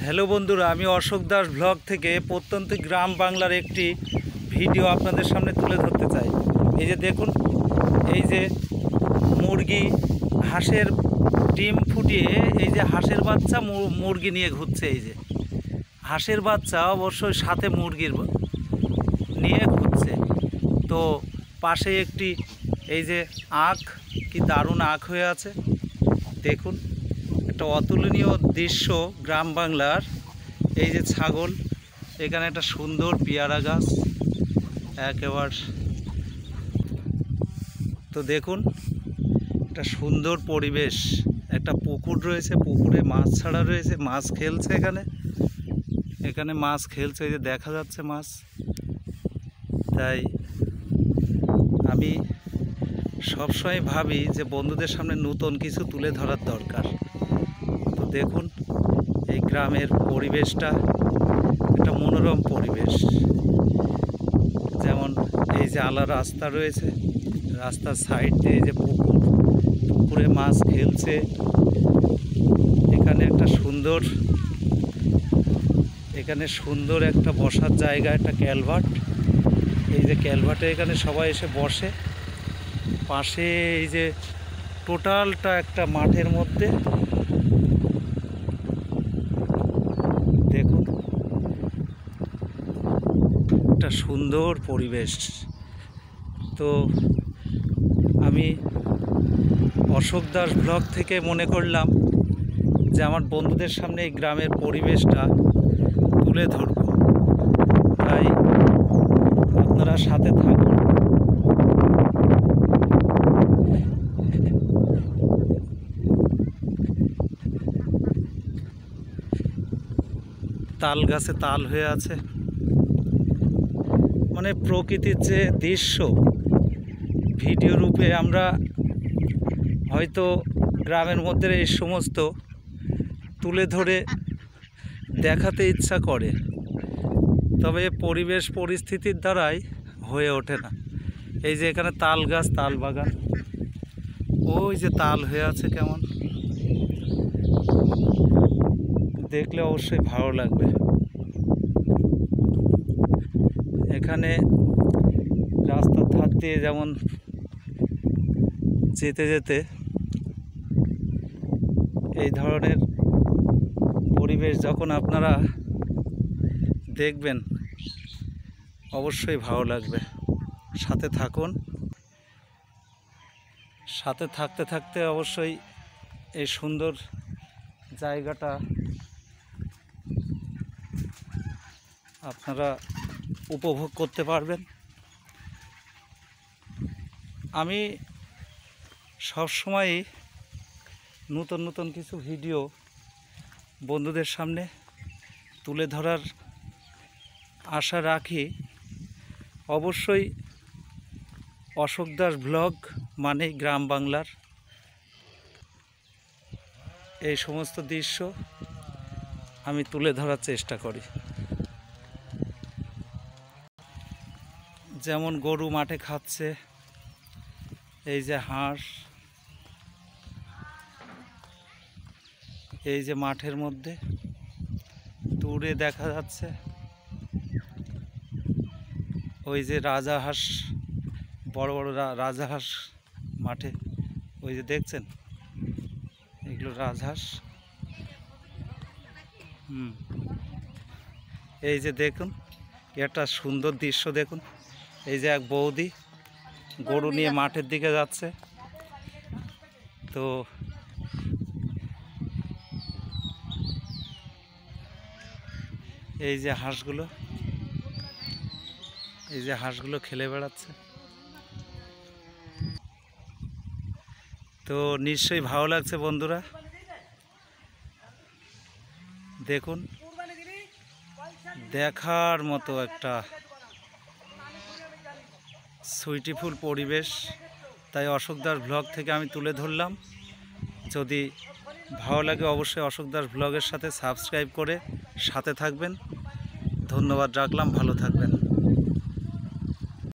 Hello বন্ধুরা, আমি Ashok Das blog থেকে প্রত্যন্ত গ্রাম বাংলার একটি ভিডিও আপনাদের সামনে তুলে ধরতে চাই। এই যে দেখুন, এই যে মুরগি হাঁসের ডিম ফুটিয়ে এই যে হাঁসের বাচ্চা মুরগি নিয়ে ঘুরছে। এই যে হাঁসের বাচ্চা অবশ্যই সাথে মুরগির নিয়ে ঘুরছে। তো পাশে একটি এই যে আখ, কি দারুণ আখ হয়ে আছে দেখুন। একটা অতুলনীয় দৃশ্য গ্রাম বাংলার। এই যে ছাগল, এখানে একটা সুন্দর পেয়ারা গাছ একেবারে। তো দেখুন, একটা সুন্দর পরিবেশ, একটা পুকুর রয়েছে, পুকুরে মাছ ছাড়া রয়েছে, মাছ খেলছে এখানে মাছ খেলছে, এই যে দেখা যাচ্ছে মাছ। তাই আমি সবসময় ভাবি যে বন্ধুদের সামনে নতুন কিছু তুলে ধরার দরকার। তো দেখুন, এই গ্রামের পরিবেশটা একটা মনোরম পরিবেশ। যেমন এই যে আলা রাস্তা রয়েছে, রাস্তার সাইড দিয়ে যে পুকুরে মাছ খেলছে। এখানে সুন্দর একটা বসার জায়গা, একটা ক্যালভার্ট। এই যে ক্যালভার্টে এখানে সবাই এসে বসে। পাশে এই যে টোটালটা একটা মাঠের মধ্যে দেখুন, একটা সুন্দর পরিবেশ। তো আমি অশোক দাস ব্লগ থেকে মনে করলাম যে আমার বন্ধুদের সামনে এই গ্রামের পরিবেশটা তুলে ধরব। তাই আপনারা সাথে থাকুন। তাল গাছে তাল হয়ে আছে, মানে প্রকৃতির যে দৃশ্য ভিডিও রূপে আমরা হয়তো গ্রামের মধ্যে এই সমস্ত তুলে ধরে দেখাতে ইচ্ছা করে, তবে পরিবেশ পরিস্থিতির দ্বারাই হয়ে ওঠে না। এই যে এখানে তাল গাছ, তাল বাগান, ওই যে তাল হয়ে আছে, কেমন দেখলে অবশ্যই ভালো লাগবে। এখানে রাস্তার ধার দিয়ে যেমন যেতে যেতে এই ধরনের পরিবেশ যখন আপনারা দেখবেন অবশ্যই ভালো লাগবে। সাথে থাকুন, সাথে থাকতে থাকতে অবশ্যই এই সুন্দর জায়গাটা আপনারা উপভোগ করতে পারবেন। আমি সবসময়ই নতুন কিছু ভিডিও বন্ধুদের সামনে তুলে ধরার আশা রাখি। অবশ্যই অশোক দাস ব্লগ মানেই গ্রাম বাংলার এই সমস্ত দৃশ্য আমি তুলে ধরার চেষ্টা করি। যেমন গরু মাঠে খাচ্ছে, এই যে হাঁস, এই যে মাঠের মধ্যে দূরে দেখা যাচ্ছে ওই যে রাজাহাঁস, বড় বড় রাজাহাঁস মাঠে, ওই যে দেখছেন, এগুলো রাজহাঁস। এই যে দেখুন, একটা সুন্দর দৃশ্য দেখুন। এই যে এক বৌদি গরু নিয়ে মাঠের দিকে যাচ্ছে। তো এই যে হাঁসগুলো খেলে বেড়াচ্ছে। তো নিশ্চয়ই ভালো লাগছে বন্ধুরা, দেখুন, দেখার মতো একটা সুইটিফুল পরিবেশ। তাই অশোক দাস ব্লগ থেকে আমি তুলে ধরলাম। যদি ভালো লাগে অবশ্যই অশোক দাস ব্লগের সাথে সাবস্ক্রাইব করে সাথে থাকবেন। ধন্যবাদ রাখলাম, ভালো থাকবেন।